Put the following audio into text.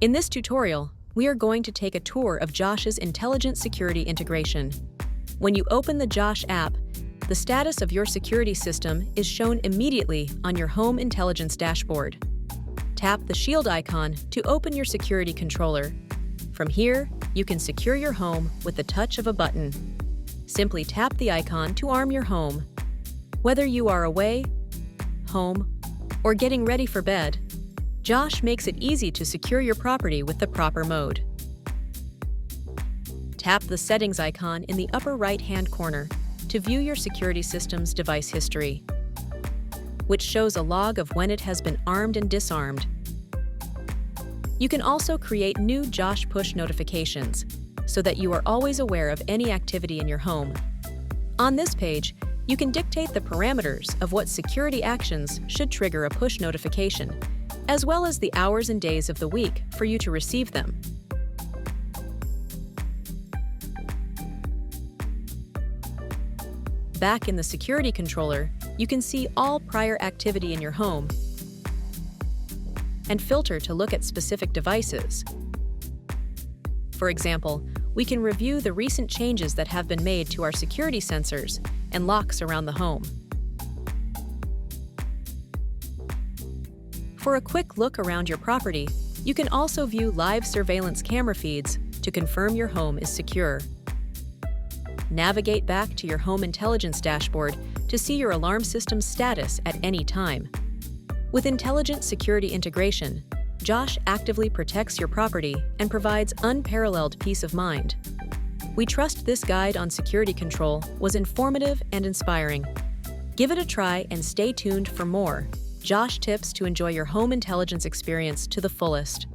In this tutorial, we are going to take a tour of Josh's intelligent security integration. When you open the Josh app, the status of your security system is shown immediately on your home intelligence dashboard. Tap the shield icon to open your security controller. From here, you can secure your home with the touch of a button. Simply tap the icon to arm your home. Whether you are away, home, or getting ready for bed, Josh makes it easy to secure your property with the proper mode. Tap the settings icon in the upper right-hand corner to view your security system's device history, which shows a log of when it has been armed and disarmed. You can also create new Josh push notifications so that you are always aware of any activity in your home. On this page, you can dictate the parameters of what security actions should trigger a push notification, as well as the hours and days of the week for you to receive them. Back in the security controller, you can see all prior activity in your home and filter to look at specific devices. For example, we can review the recent changes that have been made to our security sensors and locks around the home. For a quick look around your property, you can also view live surveillance camera feeds to confirm your home is secure. Navigate back to your home intelligence dashboard to see your alarm system's status at any time. With intelligent security integration, Josh actively protects your property and provides unparalleled peace of mind. We trust this guide on security control was informative and inspiring. Give it a try and stay tuned for more Josh tips to enjoy your home intelligence experience to the fullest.